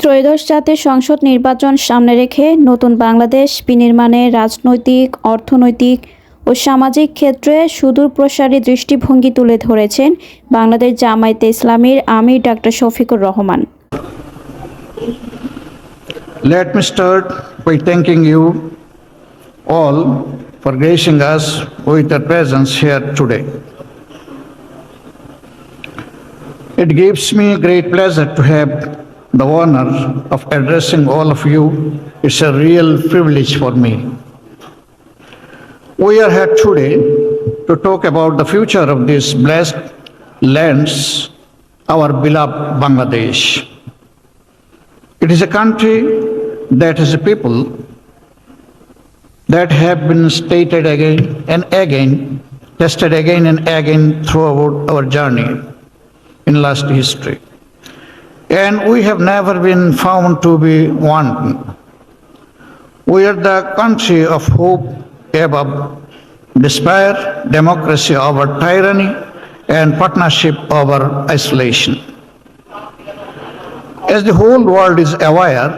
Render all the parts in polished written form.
ত্রয়োদশ জাতীয় সংসদ নির্বাচন সামনে রেখে নতুন বাংলাদেশ বিনির্মাণে রাজনৈতিক, অর্থনৈতিক ও সামাজিক ক্ষেত্রে সুদূরপ্রসারী দৃষ্টিভঙ্গি তুলে ধরেছেন বাংলাদেশ জামায়াতে ইসলামীর আমির ডাক্তার Shafiqur Rahman. Let me start by thanking you all for gracing us with your presence here today. It gives me great pleasure to have the honor of addressing all of you. It's a real privilege for me. We are here today to talk about the future of this blessed lands, our beloved Bangladesh. It is a country that has a people that have been stated again and again, tested again and again throughout our journey in last history. And we have never been found to be wanting. We are the country of hope above despair, democracy over tyranny, and partnership over isolation. As the whole world is aware,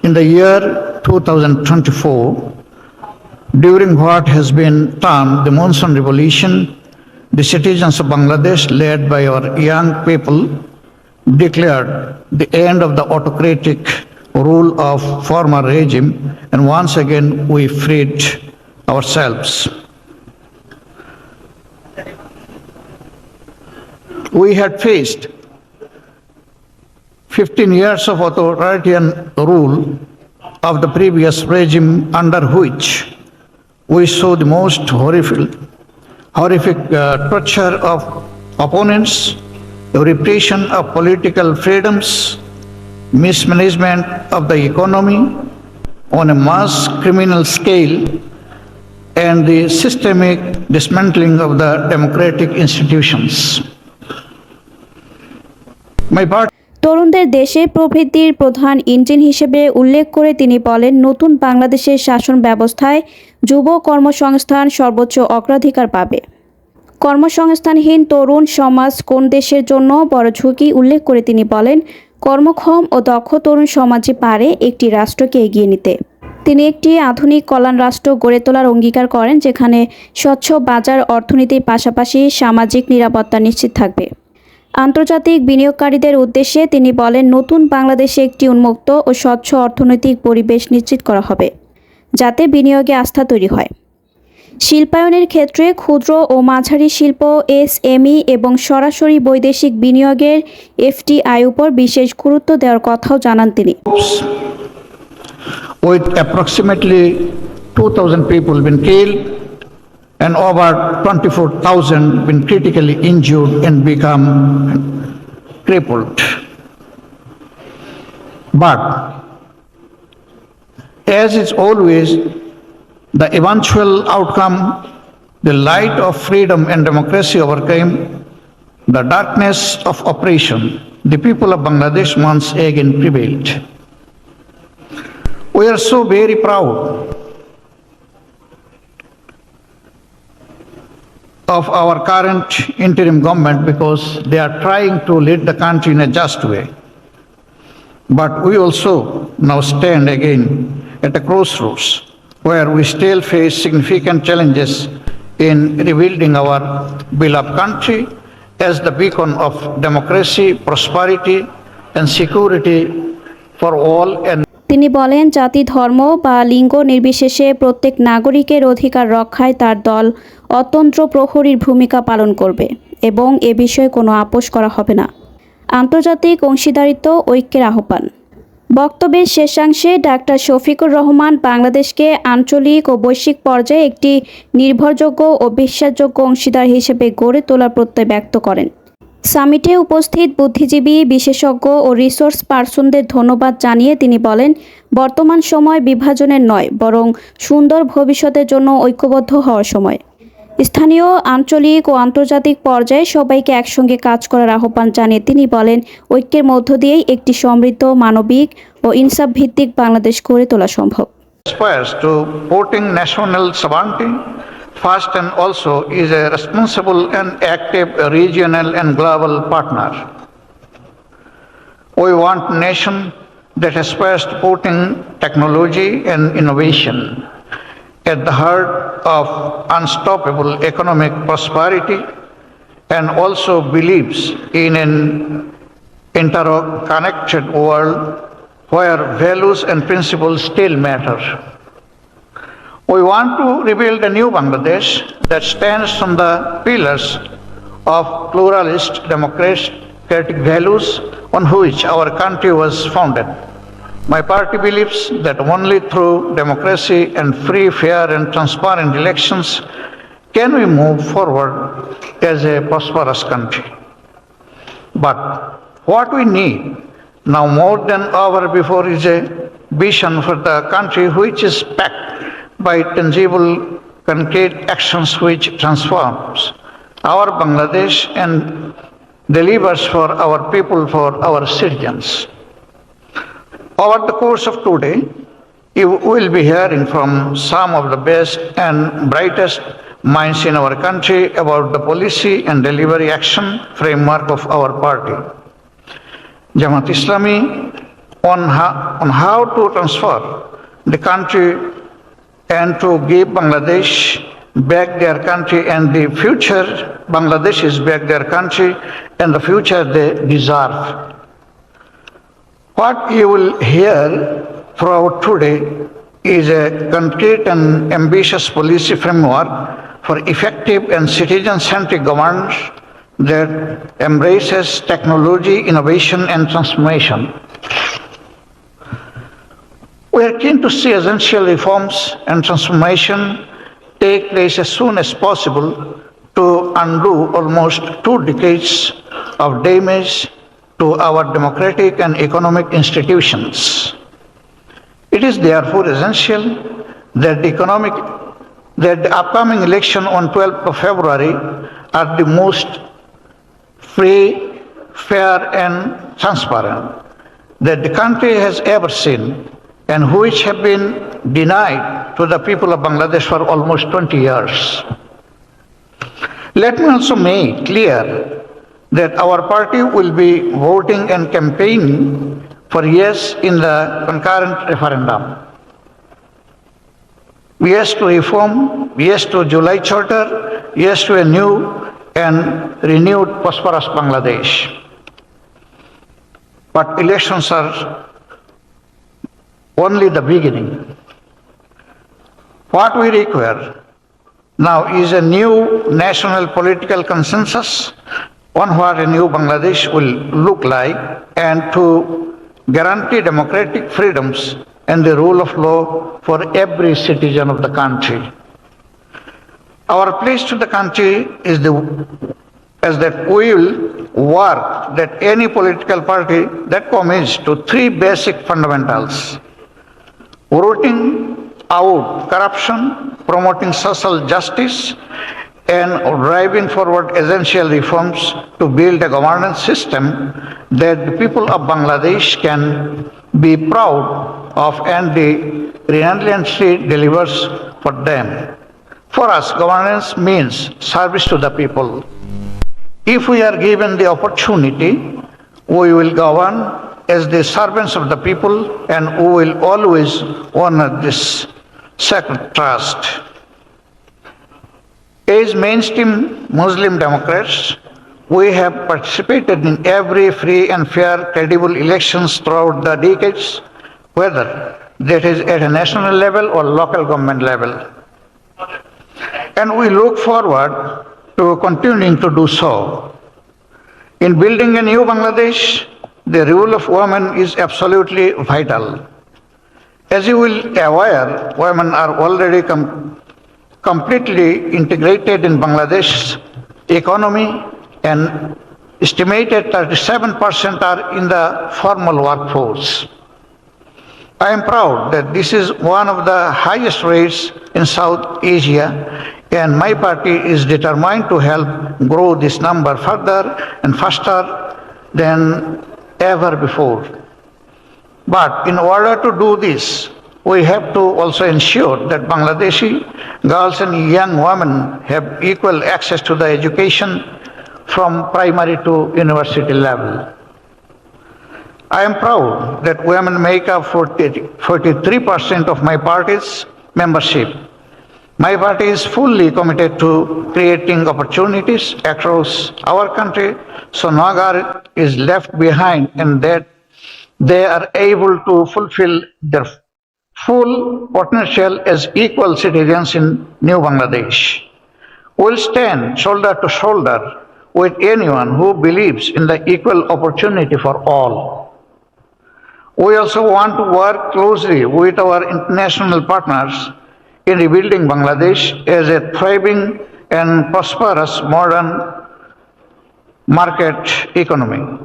in the year 2024, during what has been termed the monsoon revolution, the citizens of Bangladesh, led by our young people, declared the end of the autocratic rule of former regime, and once again we freed ourselves. We had faced 15 years of authoritarian rule of the previous regime, under which we saw the most horrific torture of opponents, the repression of political freedoms, mismanagement of the economy on a mass criminal scale, and the systemic dismantling of the democratic institutions. My party তরুণদের দেশের প্রবৃদ্ধির প্রধান engine হিসেবে উল্লেখ করে তিনি বলেন, নতুন বাংলাদেশের শাসন ব্যবস্থায় যুব কর্মসংস্থান সর্বোচ্চ অগ্রাধিকার পাবে। কর্মসংস্থানহীন তরুণ সমাজ কোন দেশের জন্য বড় ঝুঁকি উল্লেখ করে তিনি বলেন, কর্মক্ষম ও দক্ষ তরুণ সমাজই পারে একটি রাষ্ট্রকে এগিয়ে নিতে। তিনি একটি আধুনিক কল্যাণ রাষ্ট্র গড়ে তোলার অঙ্গীকার করেন, যেখানে স্বচ্ছ বাজার অর্থনীতির পাশাপাশি সামাজিক নিরাপত্তা নিশ্চিত থাকবে। আন্তর্জাতিক বিনিয়োগকারীদের উদ্দেশ্যে তিনি বলেন, নতুন বাংলাদেশে একটি উন্মুক্ত ও স্বচ্ছ অর্থনৈতিক পরিবেশ নিশ্চিত করা হবে, যাতে বিনিয়োগে আস্থা তৈরি হয়। শিল্পায়নের ক্ষেত্রে ক্ষুদ্র ও মাঝারি শিল্প, এসএমই এবং সরাসরি বৈদেশিক বিনিয়োগের এফটিআই উপর বিশেষ গুরুত্ব দেওয়ার কথাও জানান তিনি। With approximately 2,000 people been killed and over 24,000 been critically injured and become crippled. But as is always the eventual outcome, the light of freedom and democracy overcame the darkness of oppression. The people of Bangladesh once again prevailed. We are so very proud of our current interim government because they are trying to lead the country in a just way. But we also now stand again at a crossroads where we still face significant challenges in rebuilding our beloved country as the beacon of democracy, prosperity, and security for all. And তিনি বলেন, জাতি, ধর্ম বা লিঙ্গ নির্বিশেষে প্রত্যেক নাগরিকের অধিকার রক্ষায় তার দল অতন্ত্র প্রহরীর ভূমিকা পালন করবে এবং এ বিষয়ে কোনো আপোষ করা হবে না। আন্তর্জাতিক অংশীদারিত্ব ঐক্যের আহ্বান। বক্তব্যের শেষাংশে ডাক্তার শফিকুর রহমান বাংলাদেশকে আঞ্চলিক ও বৈশ্বিক পর্যায়ে একটি নির্ভরযোগ্য ও বিশ্বাসযোগ্য অংশীদার হিসেবে গড়ে তোলার প্রত্যয় ব্যক্ত করেন। সামিটে উপস্থিত বুদ্ধিজীবী, বিশেষজ্ঞ ও রিসোর্স পার্সনদের ধন্যবাদ জানিয়ে তিনি বলেন, বর্তমান সময় বিভাজনের নয়, বরং সুন্দর ভবিষ্যতের জন্য ঐক্যবদ্ধ হওয়ার সময়। স্থানীয়, আঞ্চলিক ও আন্তর্জাতিক পর্যায়ে সবাইকে একসঙ্গে কাজ করার আহ্বান জানিয়ে তিনি বলেন, ঐক্যের মধ্য দিয়েই একটি সমৃদ্ধ, মানবিক ও ইনসাফ ভিত্তিক বাংলাদেশ গড়ে তোলা সম্ভব। aspires to supporting national sovereignty first and also is a responsible and active regional and global partner. We want a nation that aspires to putting technology and innovation at the heart of unstoppable economic prosperity and also believes in an interconnected world where values and principles still matter. We want to rebuild a new Bangladesh that stands on the pillars of pluralist democratic values on which our country was founded. My party believes that only through democracy and free, fair, and transparent elections can we move forward as a prosperous country. But what we need now more than ever before is a vision for the country which is backed by tangible, concrete actions which transforms our Bangladesh and delivers for our people, for our citizens. Over the course of today, you will be hearing from some of the best and brightest minds in our country about the policy and delivery action framework of our party. Jamaat Islami on how to transfer the country and to give Bangladesh back their country and the future Bangladesh is back their country and the future they deserve. What you will hear throughout today is a concrete and ambitious policy framework for effective and citizen-centric governance that embraces technology, innovation, and transformation. We are keen to see essential reforms and transformation take place as soon as possible to undo almost 2 decades of damage to our democratic and economic institutions. It is therefore essential that the upcoming election on 12th of February are the most free, fair, and transparent that the country has ever seen and which have been denied to the people of Bangladesh for almost 20 years. Let me also make clear that our party will be voting and campaigning for yes in the concurrent referendum. Yes to reform, yes to July Charter, yes to a new and renewed prosperous Bangladesh. But elections are only the beginning. What we require now is a new national political consensus on what a new Bangladesh will look like and to guarantee democratic freedoms and the rule of law for every citizen of the country. Our pledge to the country is that we will work that any political party that commits to 3 basic fundamentals: rooting out corruption, promoting social justice, and driving forward essential reforms to build a governance system that the people of Bangladesh can be proud of and relentlessly delivers for them. For us, governance means service to the people. If we are given the opportunity, we will govern as the servants of the people and we will always honor this sacred trust. As mainstream Muslim Democrats, we have participated in every free and fair, credible elections throughout the decades, whether that is at a national level or local government level. And we look forward to continuing to do so. In building a new Bangladesh, the role of women is absolutely vital. As you will be aware, women are already completely integrated in Bangladesh's economy and estimated 37% are in the formal workforce. I am proud that this is one of the highest rates in South Asia, and my party is determined to help grow this number further and faster than ever before. But in order to do this, we have to also ensure that Bangladeshi girls and young women have equal access to the education from primary to university level. I am proud that women make up 43% of my party's membership. My party is fully committed to creating opportunities across our country so no girl is left behind and that they are able to fulfill their full potential as equal citizens in New Bangladesh. We'll stand shoulder to shoulder with anyone who believes in the equal opportunity for all. We also want to work closely with our international partners in rebuilding Bangladesh as a thriving and prosperous modern market economy.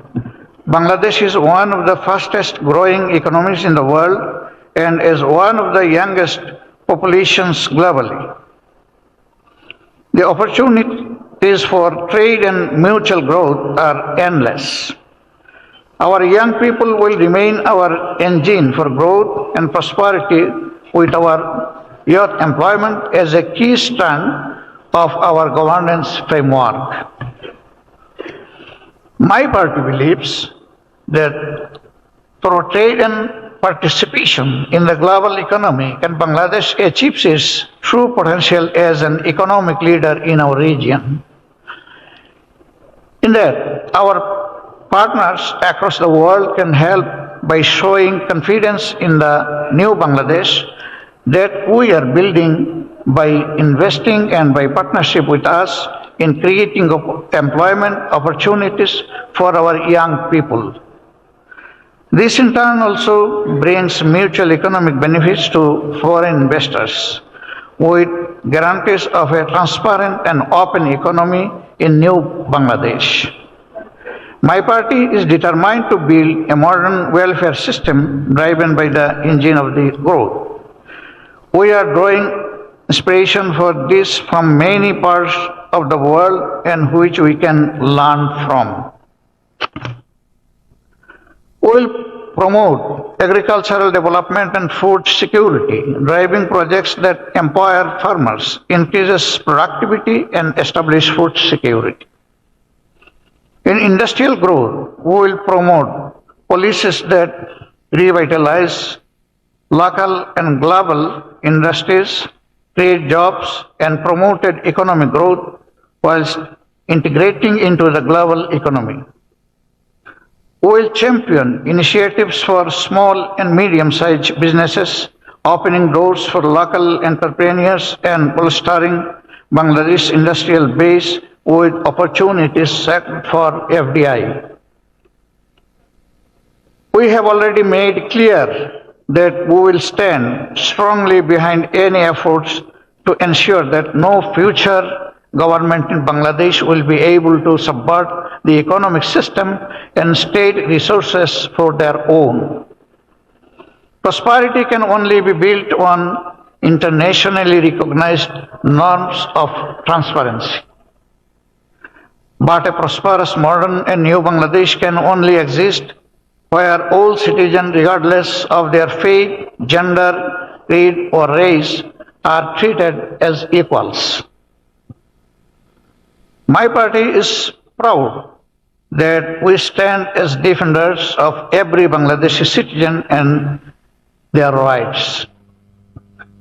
Bangladesh is one of the fastest growing economies in the world and is one of the youngest populations globally. The opportunities for trade and mutual growth are endless. Our young people will remain our engine for growth and prosperity with our youth employment as a key strand of our governance framework. My party believes that through trade and participation in the global economy, can Bangladesh achieves its true potential as an economic leader in our region. In that, our partners across the world can help by showing confidence in the new Bangladesh that we are building by investing and by partnership with us in creating employment opportunities for our young people. This in turn also brings mutual economic benefits to foreign investors with guarantees of a transparent and open economy in new Bangladesh. My party is determined to build a modern welfare system driven by the engine of the growth. We are drawing inspiration for this from many parts of the world and which we can learn from. We will promote agricultural development and food security, driving projects that empower farmers, increases productivity, and establish food security. In industrial growth, we will promote policies that revitalize local and global industries, create jobs, and promoted economic growth whilst integrating into the global economy. We will champion initiatives for small and medium-sized businesses, opening doors for local entrepreneurs and bolstering Bangladesh's industrial base with opportunities set for FDI. We have already made clear that we will stand strongly behind any efforts to ensure that no future government in Bangladesh will be able to subvert the economic system and state resources for their own. Prosperity can only be built on internationally recognized norms of transparency. But a prosperous, modern and new Bangladesh can only exist where all citizens, regardless of their faith, gender, creed or race, are treated as equals. My party is proud that we stand as defenders of every Bangladeshi citizen and their rights.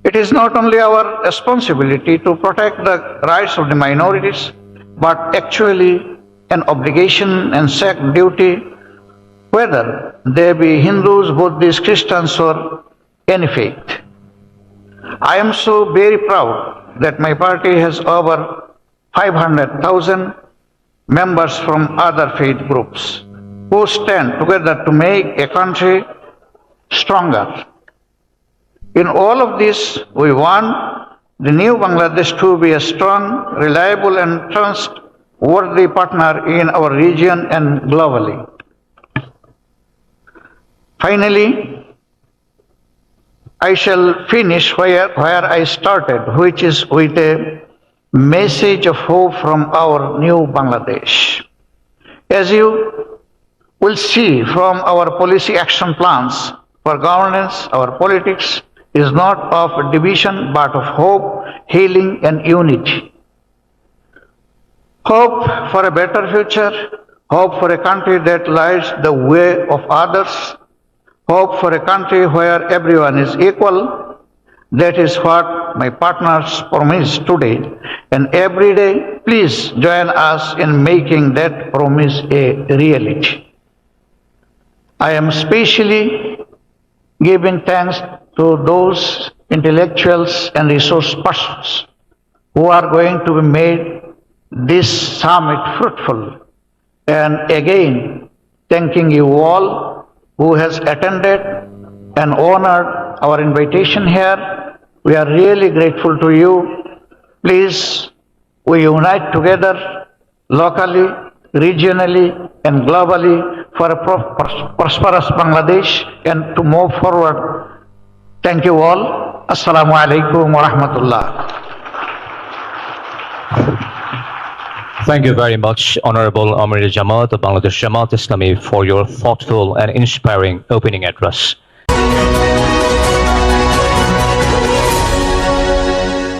It is not only our responsibility to protect the rights of the minorities, but actually an obligation and sacred duty, whether they be Hindus, Buddhists, Christians, or any faith. I am so very proud that my party has over 500,000 members from other faith groups who stand together to make a country stronger. In all of this, we want the new Bangladesh to be a strong, reliable and trustworthy partner in our region and globally. Finally, I shall finish where I started, which is with a message of hope from our new Bangladesh. As you will see from our policy action plans for governance, our politics is not of division but of hope, healing and unity. Hope for a better future, hope for a country that lights the way of others, hope for a country where everyone is equal. That is what my partners promise today. And every day, please join us in making that promise a reality. I am especially giving thanks to those intellectuals and resource persons who are going to be made this summit fruitful. And again, thanking you all who has attended and honored our invitation here. We are really grateful to you. Please, we unite together locally, regionally, and globally for a prosperous Bangladesh and to move forward. Thank you all. Assalamu alaikum wa rahmatullah. Thank you very much, Honorable Amir Jamaat of Bangladesh Jamaat Islami, for your thoughtful and inspiring opening address.